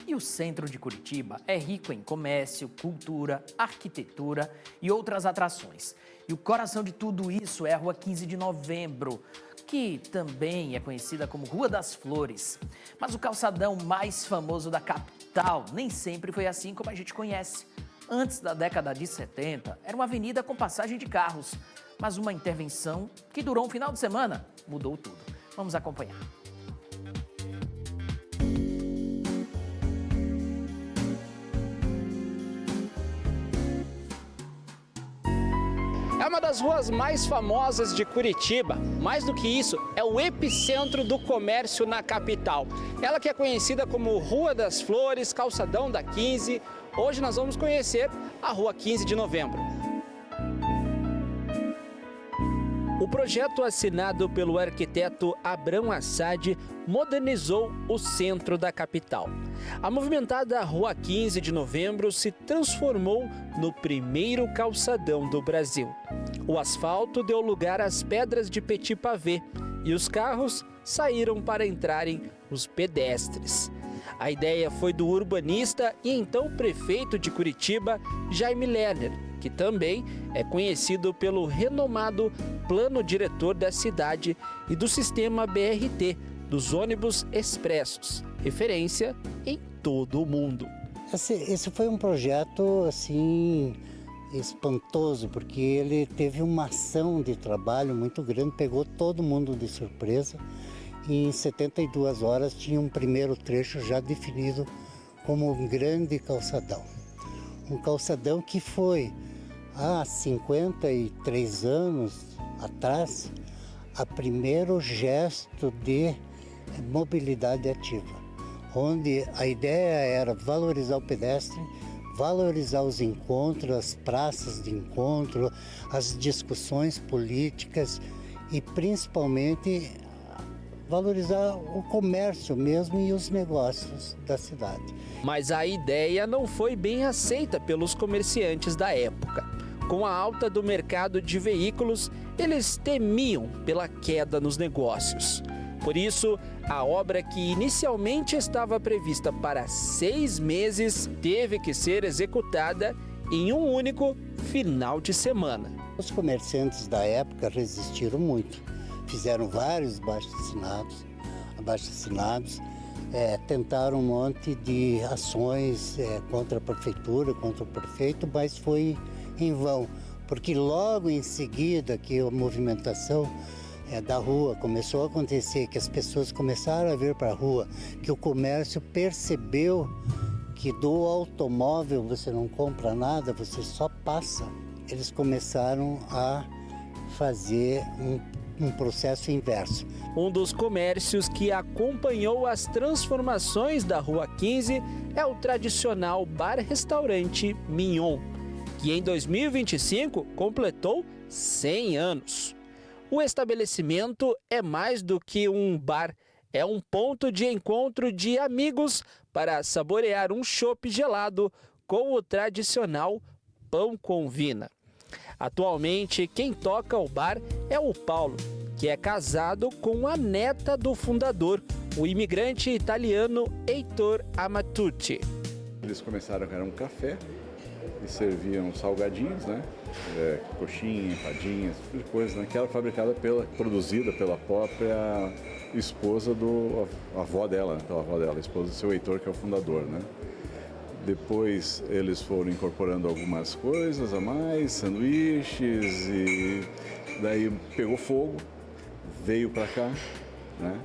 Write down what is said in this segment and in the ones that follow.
E o centro de Curitiba é rico em comércio, cultura, arquitetura e outras atrações. E o coração de tudo isso é a Rua 15 de Novembro, que também é conhecida como Rua das Flores. Mas o calçadão mais famoso da capital nem sempre foi assim como a gente conhece. Antes da década de 70, era uma avenida com passagem de carros. Mas uma intervenção que durou um final de semana mudou tudo. Vamos acompanhar. É uma das ruas mais famosas de Curitiba. Mais do que isso, é o epicentro do comércio na capital. Ela que é conhecida como Rua das Flores, Calçadão da 15. Hoje nós vamos conhecer a Rua 15 de Novembro. O projeto assinado pelo arquiteto Abrão Assad modernizou o centro da capital. A movimentada Rua 15 de Novembro se transformou no primeiro calçadão do Brasil. O asfalto deu lugar às pedras de petit pavé e os carros saíram para entrarem os pedestres. A ideia foi do urbanista e então prefeito de Curitiba, Jaime Lerner, que também é conhecido pelo renomado plano diretor da cidade e do sistema BRT, dos ônibus expressos, referência em todo o mundo. Esse foi um projeto assim espantoso, porque ele teve uma ação de trabalho muito grande, pegou todo mundo de surpresa e em 72 horas tinha um primeiro trecho já definido como um grande calçadão. Um calçadão que foi há 53 anos atrás o primeiro gesto de mobilidade ativa, onde a ideia era valorizar o pedestre, valorizar os encontros, as praças de encontro, as discussões políticas e principalmente valorizar o comércio mesmo e os negócios da cidade. Mas a ideia não foi bem aceita pelos comerciantes da época. Com a alta do mercado de veículos, eles temiam pela queda nos negócios. Por isso, a obra que inicialmente estava prevista para 6 meses teve que ser executada em um único final de semana. Os comerciantes da época resistiram muito, fizeram vários abaixo-assinados, tentaram um monte de ações contra a prefeitura, contra o prefeito, mas foi em vão, porque logo em seguida que a movimentação da rua começou a acontecer, que as pessoas começaram a vir para a rua, que o comércio percebeu que do automóvel você não compra nada, você só passa. Eles começaram a fazer um processo inverso. Um dos comércios que acompanhou as transformações da Rua 15 é o tradicional bar-restaurante Mignon, que em 2025 completou 100 anos. O estabelecimento é mais do que um bar, é um ponto de encontro de amigos para saborear um chopp gelado com o tradicional pão com vina. Atualmente, quem toca o bar é o Paulo, que é casado com a neta do fundador, o imigrante italiano Heitor Amatucci. Eles começaram a ganhar um café e serviam salgadinhos, né? Coxinha, empadinha, esse tipo de coisa, né? Que era produzida pela própria esposa a avó dela, a esposa do seu Heitor, que é o fundador, né? Depois eles foram incorporando algumas coisas a mais, sanduíches, e daí pegou fogo, veio para cá, né?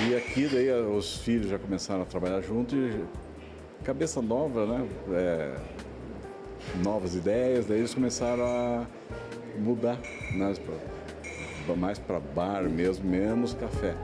E aqui daí os filhos já começaram a trabalhar junto e cabeça nova, né? Novas ideias, daí eles começaram a mudar, né? Mais para bar mesmo, menos café.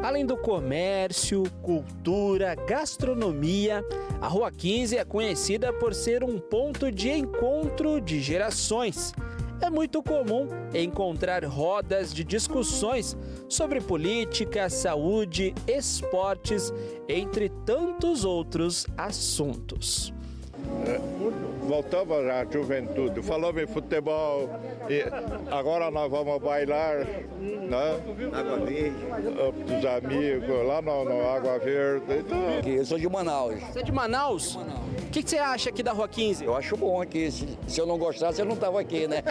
Além do comércio, cultura, gastronomia, a Rua 15 é conhecida por ser um ponto de encontro de gerações. É muito comum encontrar rodas de discussões sobre política, saúde, esportes, entre tantos outros assuntos. Voltamos à juventude, falamos em futebol, e agora nós vamos bailar, né? Água Verde. Os amigos, lá no Água Verde. Então... Eu sou de Manaus. Você é de Manaus? O que você acha aqui da Rua 15? Eu acho bom aqui. Se eu não gostasse, eu não estava aqui, né?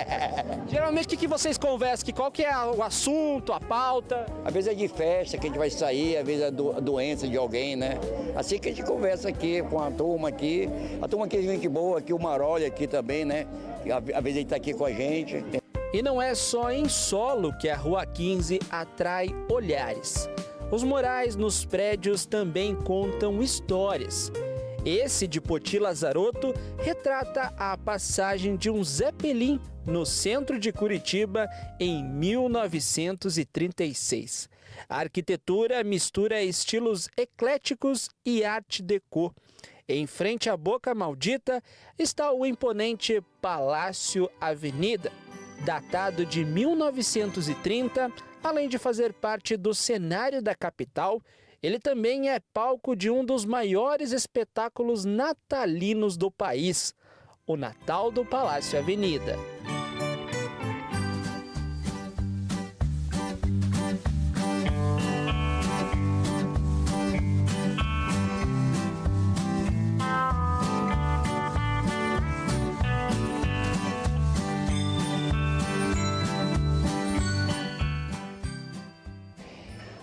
Geralmente, o que vocês conversam? Qual que é o assunto, a pauta? Às vezes é de festa que a gente vai sair, às vezes é doença de alguém, né? Assim que a gente conversa aqui com a turma aqui. A turma aqui é gente boa, aqui o Marolha aqui também, né? Às vezes ele está aqui com a gente. E não é só em solo que a Rua 15 atrai olhares. Os murais nos prédios também contam histórias. Esse de Poti Lazarotto retrata a passagem de um Zeppelin no centro de Curitiba em 1936. A arquitetura mistura estilos ecléticos e arte déco. Em frente à Boca Maldita está o imponente Palácio Avenida, datado de 1930, além de fazer parte do cenário da capital. Ele também é palco de um dos maiores espetáculos natalinos do país, o Natal do Palácio Avenida.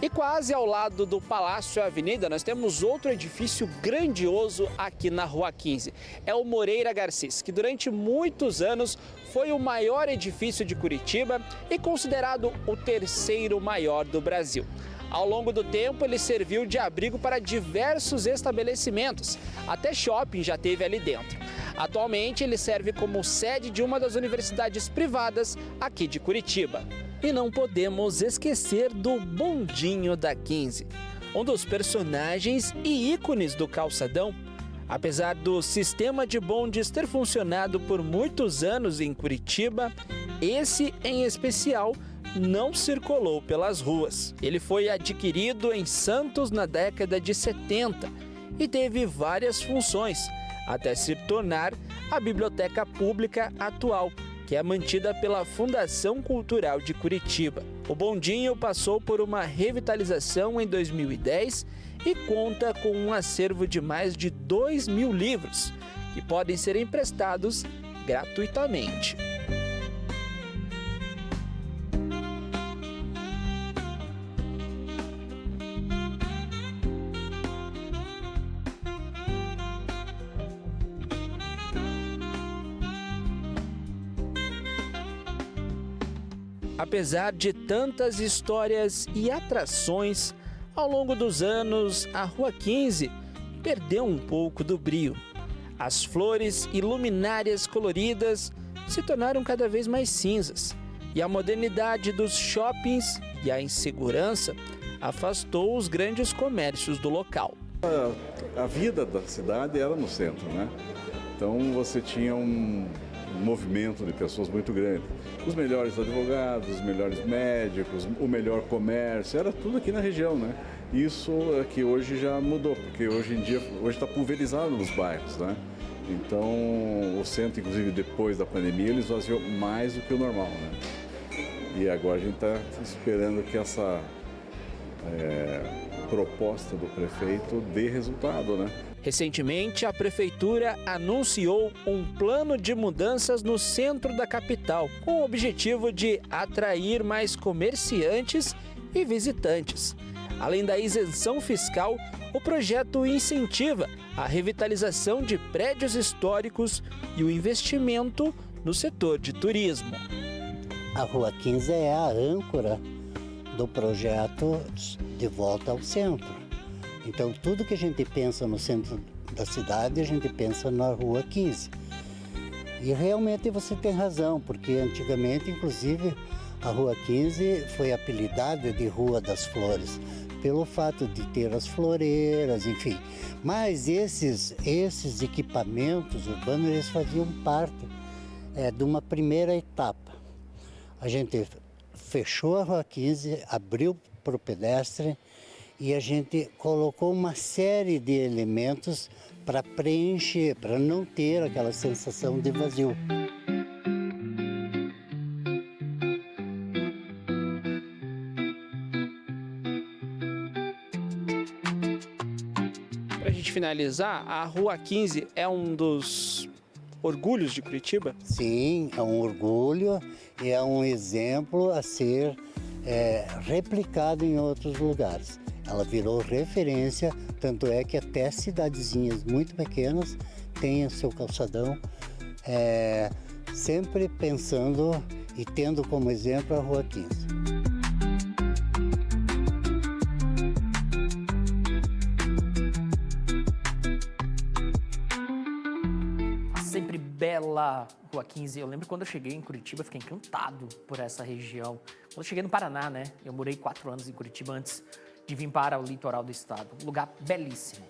E quase ao lado do Palácio Avenida, nós temos outro edifício grandioso aqui na Rua 15. É o Moreira Garcês, que durante muitos anos foi o maior edifício de Curitiba e considerado o terceiro maior do Brasil. Ao longo do tempo, ele serviu de abrigo para diversos estabelecimentos, até shopping já teve ali dentro. Atualmente, ele serve como sede de uma das universidades privadas aqui de Curitiba. E não podemos esquecer do Bondinho da 15, um dos personagens e ícones do calçadão. Apesar do sistema de bondes ter funcionado por muitos anos em Curitiba, esse em especial não circulou pelas ruas. Ele foi adquirido em Santos na década de 70 e teve várias funções, até se tornar a biblioteca pública atual, que é mantida pela Fundação Cultural de Curitiba. O bondinho passou por uma revitalização em 2010 e conta com um acervo de mais de 2.000 livros, que podem ser emprestados gratuitamente. Apesar de tantas histórias e atrações, ao longo dos anos, a Rua 15 perdeu um pouco do brio. As flores e luminárias coloridas se tornaram cada vez mais cinzas, e a modernidade dos shoppings e a insegurança afastou os grandes comércios do local. A vida da cidade era no centro, né? Então você tinha um movimento de pessoas muito grande. Os melhores advogados, os melhores médicos, o melhor comércio, era tudo aqui na região, né? Isso é que hoje já mudou, porque hoje em dia está pulverizado nos bairros, né? Então o centro, inclusive depois da pandemia, ele esvaziou mais do que o normal, né? E agora a gente está esperando que essa proposta do prefeito dê resultado, né? Recentemente, a Prefeitura anunciou um plano de mudanças no centro da capital, com o objetivo de atrair mais comerciantes e visitantes. Além da isenção fiscal, o projeto incentiva a revitalização de prédios históricos e o investimento no setor de turismo. A Rua 15 é a âncora do projeto de volta ao centro. Então, tudo que a gente pensa no centro da cidade, a gente pensa na Rua 15. E realmente você tem razão, porque antigamente, inclusive, a Rua 15 foi apelidada de Rua das Flores, pelo fato de ter as floreiras, enfim. Mas esses equipamentos urbanos, eles faziam parte de uma primeira etapa. A gente fechou a Rua 15, abriu para o pedestre, e a gente colocou uma série de elementos para preencher, para não ter aquela sensação de vazio. Para a gente finalizar, a Rua 15 é um dos orgulhos de Curitiba? Sim, é um orgulho e é um exemplo a ser replicado em outros lugares. Ela virou referência, tanto é que até cidadezinhas muito pequenas têm o seu calçadão, sempre pensando e tendo como exemplo a Rua 15. Sempre bela Rua 15. Eu lembro quando eu cheguei em Curitiba, eu fiquei encantado por essa região. Quando eu cheguei no Paraná, né? Eu morei 4 anos em Curitiba antes de vir para o litoral do estado. Um lugar belíssimo.